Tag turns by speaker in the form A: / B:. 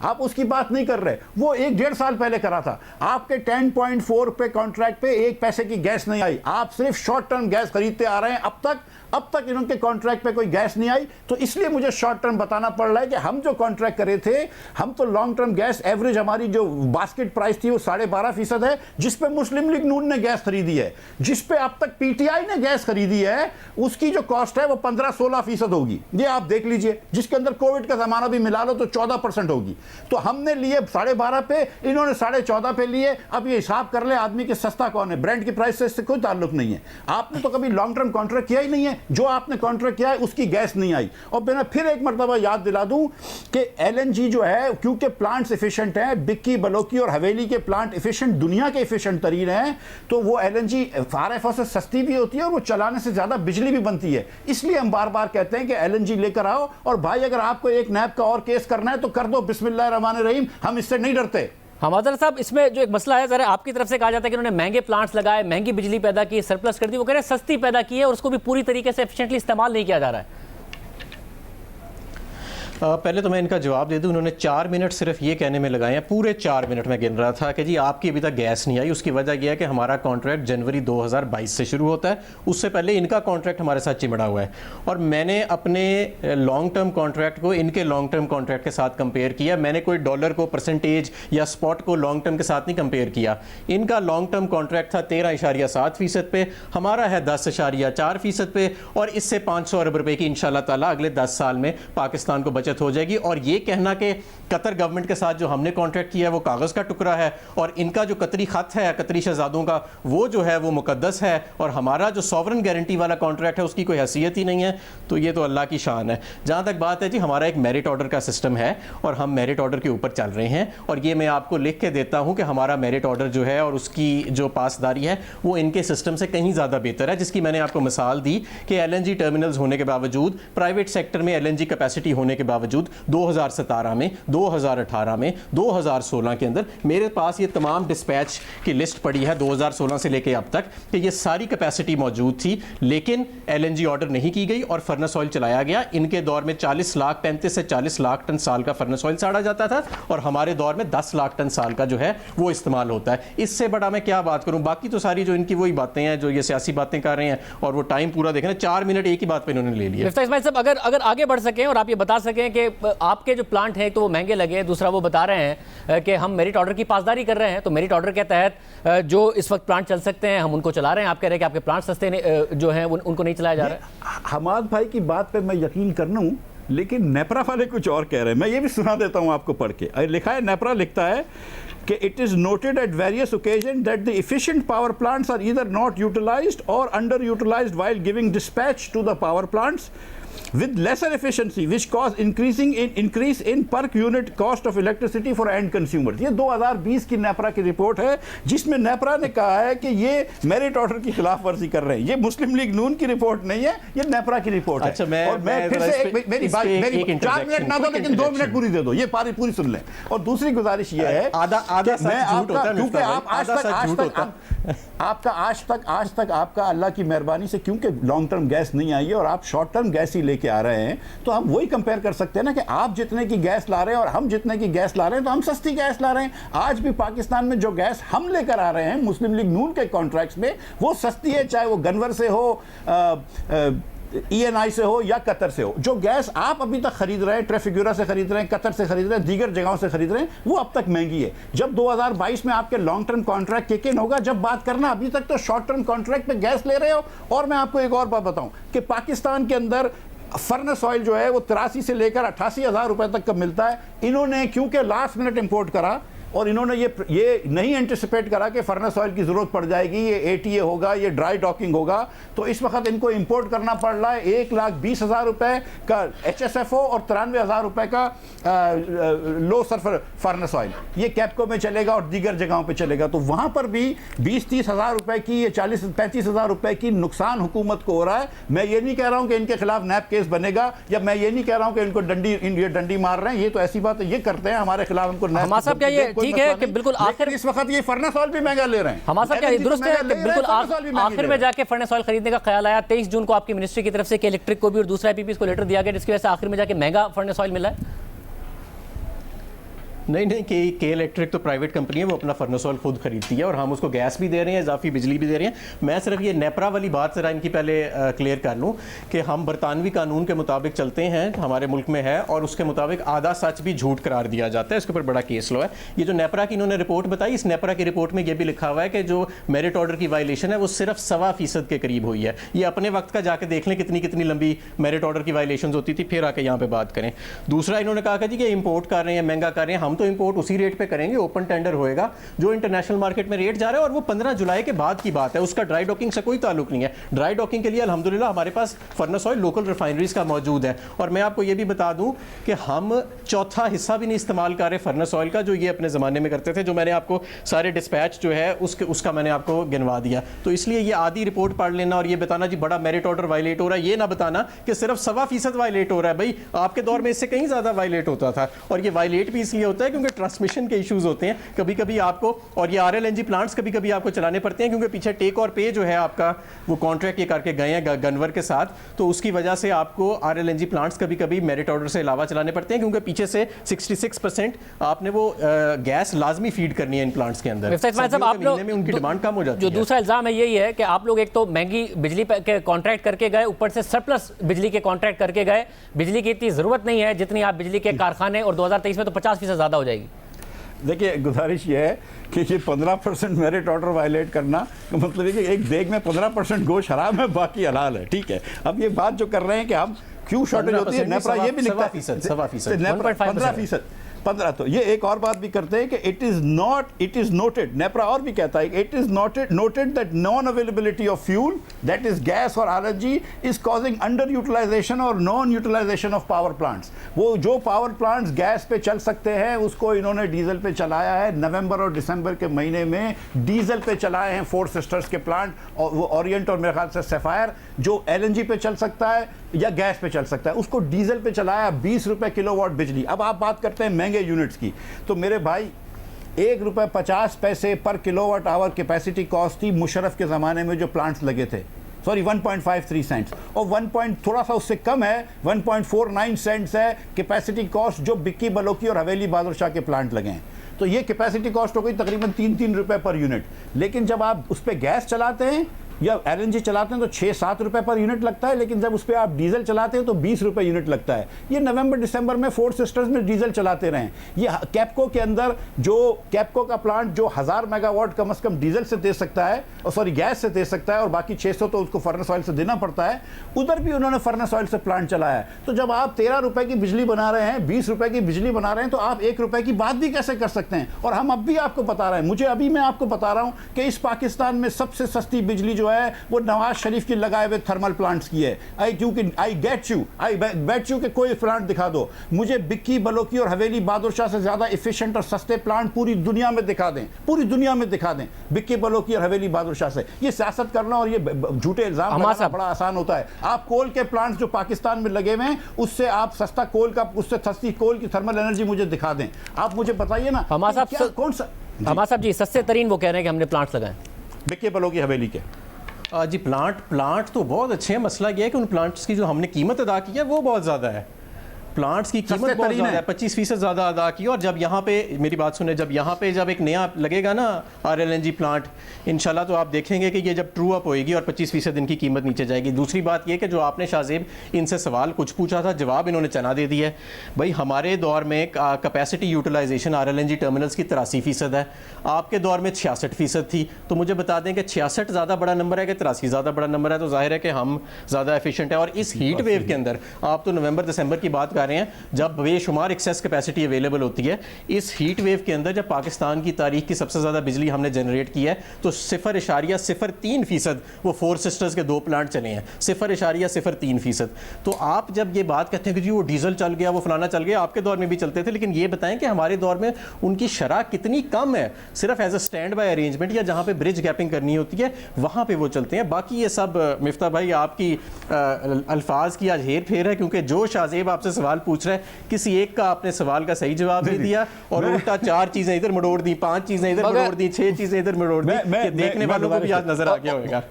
A: आप उसकी बात नहीं कर रहे। वो 1-1.5 साल पहले करा था। आपके 10.4 पे कॉन्ट्रैक्ट पे 1 पैसे की गैस नहीं आई। आप सिर्फ शॉर्ट टर्म गैस खरीदते आ रहे हैं अब तक इनके कॉन्ट्रैक्ट पे कोई गैस नहीं आई। तो इसलिए मुझे शॉर्ट टर्म बताना पड़ रहा है कि हम जो कॉन्ट्रैक्ट करे थे, हम तो लॉन्ग टर्म गैस एवरेज हमारी जो बास्केट प्राइस थी वो 12.5% है, जिस पे मुस्लिम लीग नून ने गैस खरीदी है, जिस पे अब तक पीटीआई ने गैस खरीदी है, उसकी जो कॉस्ट है वो 15-16% होगी। ये आप देख लीजिए, जिसके अंदर कोविड का जमाना भी मिला लो तो 14% होगी। तो हमने लिए 12.5 पे, इन्होंने 14.5 पे लिए। अब ये हिसाब कर ले आदमी के सस्ता कौन है। ब्रांड की प्राइस से इससे कोई ताल्लुक नहीं है। आपने तो कभी लॉन्ग टर्म कॉन्ट्रैक्ट किया ही नहीं है। जो आपने कॉन्ट्रैक्ट किया है उसकी गैस नहीं आई। और मैं फिर एक मरतबा याद दिला दूं कि एलएनजी जो है, क्योंकि प्लांट्स एफिशिएंट हैं, बिक्की, बलोकी और हवेली के प्लांट एफिशिएंट, दुनिया के एफिशिएंट तरीन हैं, तो वो एलएनजी आरएफओ से सस्ती भी होती है और वो चलाने से ज्यादा बिजली भी बनती है। इसलिए हम बार बार कहते हैं कि एलएनजी लेकर आओ। और भाई अगर आपको एक नैब का और केस करना है तो कर दो, बिस्मिल्लाह रहमान रहीम, हम इससे नहीं डरते।
B: हमादर साहब, इसमें जो एक मसला है, जरा आपकी तरफ से कहा जाता है कि उन्होंने महंगे प्लांट्स लगाए, महंगी बिजली पैदा की, सरप्लस कर दी। वो कह रहे हैं सस्ती पैदा की है और उसको भी पूरी तरीके से एफिशिएंटली इस्तेमाल नहीं किया जा रहा है।
C: पहले तो मैं इनका जवाब दे दूं। उन्होंने 4 मिनट सिर्फ ये कहने में लगाए हैं, पूरे 4 मिनट में गिन रहा था कि जी आपकी अभी तक गैस नहीं आई। उसकी वजह यह है कि हमारा कॉन्ट्रैक्ट जनवरी 2022 से शुरू होता है, उससे पहले इनका कॉन्ट्रैक्ट हमारे साथ चिमड़ा हुआ है। और मैंने अपने लॉन्ग टर्म कॉन्ट्रैक्ट को इनके लॉन्ग टर्म कॉन्ट्रैक्ट के साथ कंपेयर किया। मैंने कोई डॉलर को परसेंटेज या स्पॉट को लॉन्ग टर्म के साथ नहीं कंपेयर किया। इनका लॉन्ग टर्म कॉन्ट्रैक्ट था 13.7% पे, हमारा है 10.4% पे, और इससे 500 अरब रुपए की इंशाल्लाह ताला अगले 10 साल में पाकिस्तान को हो जाएगी। और ये कहना कि कतर गवर्नमेंट के साथ जो हमने कॉन्ट्रैक्ट किया है वो कागज का टुकड़ा है, और इनका जो कतरी खत है कतरी शहजादों का वो जो है वो मुकद्दस है, और हमारा जो सॉवरन गारंटी वाला कॉन्ट्रैक्ट है उसकी कोई हैसियत ही नहीं है, तो ये तो अल्लाह की शान है। जहां तक बात है जी, हमारा एक मेरिट ऑर्डर का सिस्टम है और हम मेरिट ऑर्डर के ऊपर चल रहे हैं। और ये मैं आपको लिख के देता हूं कि हमारा मेरिट ऑर्डर जो है और उसकी जो पासदारी है वो इनके सिस्टम से कहीं ज़्यादा बेहतर है, जिसकी मैंने आपको मिसाल दी कि एलएनजी टर्मिनल्स होने के बावजूद, प्राइवेट सेक्टर में एलएनजी कैपेसिटी होने के बावजूद 2017 में, 2018 में, 2016 के अंदर मेरे पास ये तमाम डिस्पैच की लिस्ट पड़ी है 2016 से लेके अब तक, कि ये सारी कैपेसिटी मौजूद थी, लेकिन एलएनजी ऑर्डर नहीं की गई और फर्नेस ऑयल चलाया गया। इनके दौर में 35 से 40 लाख टन साल का फर्नेस ऑयल साड़ा जाता था, और हमारे दौर में 10 लाख टन साल का जो है वो इस्तेमाल होता है। इससे बड़ा मैं क्या बात करूं। बाकी तो सारी जो इनकी वही बातें हैं जो ये सियासी बातें कर रहे हैं, और वो टाइम पूरा देख रहे हैं, 4 मिनट एक ही बात पे इन्होंने ले लिया।
B: मिफ्ताह इस्माइल साहब, अगर आगे बढ़ सकें और आप ये बता सकें कि आपके जो प्लांट हैं तो वो महंगे लगे, दूसरा वो बता रहे हैं कि हम मेरिट ऑर्डर की पासदारी कर रहे हैं, तो मेरिट ऑर्डर के तहत जो इस वक्त प्लांट चल सकते हैं हम उनको चला रहे हैं। आप कह रहे हैं कि आपके प्लांट सस्ते जो हैं उनको नहीं चलाया जा रहा है।
A: हमाद भाई की बात पे मैं यकीन कर लूं, लेकिन नेपरा वाले कुछ और कह रहे हैं। मैं ये भी सुना देता हूं आपको पढ़ के। लिखा है, नेपरा लिखता है कि it is noted at various occasions that the efficient power plants are either not utilized or underutilized while giving dispatch to the power plants with lesser efficiency, which cause increase in per unit cost of electricity for end consumers। ये 2020 की नेपरा की report है, जिसमें नेपरा ने कहा है कि ये मेरिट ऑर्डर की खिलाफ वर्जी कर रहे हैं। ये मुस्लिम लीग नून की रिपोर्ट नहीं है, ये नेपरा की रिपोर्ट है।
C: अच्छा,
A: और मैं फिर से मेरी 4 मिनट ना दो, लेकिन 2 मिनट पूरी दे दो, ये पूरी सुन लें। और दूसरी गुजारिश ये है, मैं आपका, क्योंकि आप आज तक आपका अल्लाह की मेहरबानी से क्योंकि लॉन्ग टर्म गैस नहीं आई है और आप शॉर्ट टर्म गैस ही लेके आ रहे हैं, तो हम वही कंपेयर कर सकते हैं ना कि आप जितने की गैस ला रहे हैं और हम जितने की गैस ला रहे हैं, तो हम सस्ती गैस ला रहे हैं। आज भी पाकिस्तान में जो गैस हम लेकर आ रहे हैं मुस्लिम लीग नून के कॉन्ट्रैक्ट्स में, वो सस्ती है, चाहे वो गनवर से हो, ENI से हो या कतर से हो। जो गैस आप अभी तक खरीद रहे हैं, ट्रैफिक्यूरा से खरीद रहे हैं, कतर से खरीद रहे हैं, दीगर जगहों से खरीद रहे हैं, वो अब तक महंगी है। जब 2022 में आपके long term contract kick in होगा, जब बात करना, अभी तक तो शॉर्ट टर्म कॉन्ट्रैक्ट पे गैस ले रहे हो। और मैं आपको एक और बात बताऊं कि पाकिस्तान के अंदर फर्नेस ऑयल जो है वो 83 से लेकर 88,000 रुपए तक का मिलता है। इन्होंने क्योंकि लास्ट मिनट इंपोर्ट करा और इन्होंने ये नहीं एंटिसिपेट करा कि फर्नेस ऑयल की जरूरत पड़ जाएगी, ये ATA होगा, ये ड्राई डॉकिंग होगा, तो इस वक्त इनको इंपोर्ट करना पड़ रहा है 1,20,000 रुपए का HSFO और 93,000 रुपए का लो सल्फर फर्नेस ऑयल। ये कैपको में चलेगा और दीगर जगहों पे चलेगा, तो वहां पर भी 20-30 हज़ार रुपए की, ये 40-35 हज़ार रुपए की नुकसान हुकूमत को हो रहा है। मैं ये नहीं कह रहा हूं कि इनके खिलाफ नैप केस बनेगा, या मैं ये नहीं कह रहा हूं कि इनको डंडी मार रहे हैं, ये तो ऐसी बात है, ये करते हैं हमारे खिलाफ, इनको
B: ठीक है कि बिल्कुल आखिर
A: इस वक्त ये फर्नेस ऑयल भी महंगा ले रहे हैं।
B: हमारा साहब क्या दुरुस्त है कि बिल्कुल आखिर में जाके फर्नेस ऑयल खरीदने का ख्याल आया। 23 जून को आपकी मिनिस्ट्री की तरफ से इलेक्ट्रिक को भी और दूसरा IPPs को लेटर दिया गया, जिसकी वजह से आखिर में जाके महंगा फर्नेस ऑयल मिला है।
C: नहीं, के इलेक्ट्रिक तो प्राइवेट कंपनी है, वो अपना फर्नेस ऑयल खुद खरीदती है और हम उसको गैस भी दे रहे हैं, इजाफी बिजली भी दे रहे हैं। मैं सिर्फ ये नेपरा वाली बात जरा इनकी पहले क्लियर कर लूँ कि हम बरतानवी कानून के मुताबिक चलते हैं, हमारे मुल्क में है, और उसके मुताबिक आधा सच भी झूठ करार दिया जाता है। इसके ऊपर बड़ा केस लॉ है। ये जो नेपरा की इन्होंने रिपोर्ट बताई, इस नेपरा की रिपोर्ट में ये भी लिखा हुआ है कि जो मेरिट ऑर्डर की वायलेशन है वो सिर्फ 1.25% के करीब हुई है। ये अपने वक्त का जाके देख लें कितनी कितनी लंबी मेरिट ऑर्डर की वायलेशन होती थी, फिर आके यहाँ पे बात करें। दूसरा इन्होंने कहा कि जी कि इंपोर्ट कर रहे हैं, महंगा कर रहे हैं। हम तो इंपोर्ट उसी रेट पे करेंगे, ओपन टेंडर होएगा जो इंटरनेशनल मार्केट में रेट जा रहा है, और वो 15 जुलाई के बाद की बात है, उसका ड्राई डॉकिंग से कोई ताल्लुक नहीं है। ड्राई डॉकिंग के लिए अल्हम्दुलिल्लाह हमारे पास फर्नेस ऑयल लोकल रिफाइनरीज का मौजूद है। और मैं आपको ये भी बता दूं कि हम चौथा हिस्सा भी नहीं इस्तेमाल कर रहे फर्नेस ऑयल का, जो ये अपने ज़माने में करते थे, जो मैंने आपको सारे डिस्पैच जो है उसका मैंने आपको गिनवा दिया। तो इसलिए ये आधी रिपोर्ट पढ़ लेना और ये बताना जी बड़ा मेरिट ऑर्डर वायलेट हो रहा है, ये ना बताना कि सिर्फ 1.25% वायलेट हो रहा है। भाई आपके दौर में इससे कहीं ज़्यादा वायलेट होता था, और ये वायलेट भी इसलिए होता है क्योंकि ट्रांसमिशन के इश्यूज होते हैं कभी कभी आपको, और ये RLNG प्लांट्स कभी कभी आपको चलाने पड़ते हैं क्योंकि पीछे टेक और पे जो है आपका, वो कॉन्ट्रैक्ट ये करके गए हैं गनवर के साथ, तो उसकी वजह से आपको RLNG प्लांट्स कभी कभी मेरिट ऑर्डर से अलावा चलाने पड़ते हैं क्योंकि पीछे से 66% आपने वो गैस लाजमी फीड करनी है इन प्लांट्स के अंदर।
B: आप लोग में
C: उनकी डिमांड कम हो जाती
B: जो
C: है।
B: दूसरा इल्जाम है यही है कि आप लोग एक तो महंगी बिजली के कॉन्ट्रैक्ट करके गए, ऊपर से सरप्लस बिजली के कॉन्ट्रैक्ट करके गए। बिजली की इतनी जरूरत नहीं है जितनी आप बिजली के कारखाने, और 2023 में तो 50% ज्यादा हो जाएगी।
A: देखिए, गुजारिश ये है कि ये 15% मेरिट ऑर्डर वायलेट करना का मतलब है कि एक देग में 15% गोश्त हराम है, बाकी हलाल है। ठीक है, अब ये बात जो कर रहे हैं कि हम क्यों शॉर्टेज होती है, नेपरा ये भी लिखता है 15%। तो ये एक और बात भी करते हैं कि इट इज नोटेड, नेपरा और भी कहता है it is noted that non availability of fuel, that is gas और RLNG, is causing under utilization और non utilization of power plants. वो जो पावर प्लांट्स गैस पे चल सकते हैं उसको इन्होंने डीजल पे चलाया है। नवंबर और दिसंबर के महीने में डीजल पे चलाए हैं फोर सिस्टर्स के प्लांट, और वो ओरिएंट और मेरे ख्याल से सफायर, जो LNG पे चल सकता है या गैस पे चल सकता है, उसको डीजल पे चलाया 20 रुपए किलोवाट बिजली। अब आप बात करते हैं महंगे यूनिट्स की, तो मेरे भाई ₹1.50 पर किलोवाट आवर कैपेसिटी कॉस्ट थी मुशर्रफ के ज़माने में जो प्लांट्स लगे थे, सॉरी 1.53 सेंट्स, और 1 थोड़ा सा उससे कम है, 1.49 सेंट्स है कैपेसिटी कॉस्ट जो बिक्की बलोकी और हवेली बहादुर शाह के प्लांट लगे हैं। तो ये कैपेसिटी कॉस्ट हो गई तकरीबन 3-3 रुपए पर यूनिट। लेकिन जब आप उस पर गैस चलाते हैं या LNG चलाते हैं तो 6-7 रुपए पर यूनिट लगता है, लेकिन जब उस पर आप डीजल चलाते हैं तो 20 रुपए यूनिट लगता है। ये नवंबर दिसंबर में फोर सिस्टर्स में डीजल चलाते रहे। ये कैपको के अंदर जो कैपको का प्लांट जो 1000 मेगावाट कम से कम डीजल से दे सकता है, और सॉरी गैस से दे सकता है, और बाकी 600 तो उसको फर्नेस ऑयल से देना पड़ता है, उधर भी उन्होंने फर्नेस ऑयल से प्लांट चलाया है। तो जब आप 13 रुपए की बिजली बना रहे हैं, 20 रुपए की बिजली बना रहे हैं, तो आप 1 रुपए की बात भी कैसे कर सकते हैं? और हम अब भी आपको बता रहे हैं, मैं आपको बता रहा हूं कि इस पाकिस्तान में सबसे सस्ती बिजली जो है वो नवाज शरीफ की लगाए हुए थर्मल प्लांट्स की है। आई बेट यू कि कोई प्लांट दिखा दो मुझे, बिक्की बलोकी और हवेली बहादुर शाह से ज्यादा इफिशिएंट और सस्ते प्लांट पूरी दुनिया में दिखा दें, बिक्की बलोकी और हवेली बहादुर शाह से। ये सियासत करना और ये झूठे इल्जाम लगाना बड़ा आसान होता है। आप कोल के प्लांट्स जो पाकिस्तान में लगे हुए हैं, उससे आप सस्ता कोल का, उससे सस्ती कोल की थर्मल एनर्जी मुझे दिखा दें। आप मुझे बताइए ना कौन सा।
B: हमारे साहब जी सस्ते तरीन वो कह रहे हैं कि हमने प्लांट्स लगाए
A: बिक्की बलोकी हवेली के।
C: जी प्लांट तो बहुत अच्छे हैं। मसला ये है कि उन प्लांट्स की जो हमने कीमत अदा की है वो बहुत ज़्यादा है। प्लांट्स की कीमत बहुत ज़्यादा है, 25% ज़्यादा अदा की। और जब यहाँ पे मेरी बात सुने, जब एक नया लगेगा ना RLNG प्लांट, इंशाल्लाह तो आप देखेंगे कि ये जब ट्रू अप होएगी और 25% इनकी कीमत नीचे जाएगी। दूसरी बात ये कि जो आपने शाहजेब इनसे सवाल कुछ पूछा था, जवाब इन्होंने चना दे दिया है। भाई हमारे दौर में कैपेसिटी यूटिलाइजेशन RLNG टर्मिनल्स की 83% है, आपके दौर में 66% थी। तो मुझे बता दें कि 66 ज़्यादा बड़ा नंबर है कि 83 ज़्यादा बड़ा नंबर है, तो जाहिर है कि हम ज़्यादा एफिशिएंट है। और इस हीट वेव के अंदर आप तो नवंबर दिसंबर की बात कर रहे हैं, जब बेशुमार एक्सेस कैपेसिटी अवेलेबल होती है। इस हीट वेव के अंदर जब पाकिस्तान की तारीख की सबसे ज़्यादा बिजली हमने जनरेट की है, तो 0.03% वो फोर सिस्टर्स के 2 प्लांट चले हैं, 0.03%। तो आप जब ये बात कहते हैं कि जी वो डीजल चल गया, वो फलाना चल गया, आपके दौर में भी चलते थे, लेकिन ये बताएं कि हमारे दौर में उनकी शरह कितनी कम है। सिर्फ as a stand by arrangement या जहाँ पे ब्रिज गैपिंग करनी होती है वहाँ पे वो चलते हैं। बाकी ये सब मिफ्ता भाई आपकी अल्फाज की आज हेर फेर है, क्योंकि जो शाहजेब आपसे सवाल पूछ रहे हैं, किसी एक का आपने सवाल का सही जवाब दे दिया और उल्टा 4 चीजें इधर मरोड़ दी, 5 चीजें इधर मरोड़ दी, 6 चीजें इधर मरोड़ दी। देखने वालों को भी आज नजर आ गया होगा।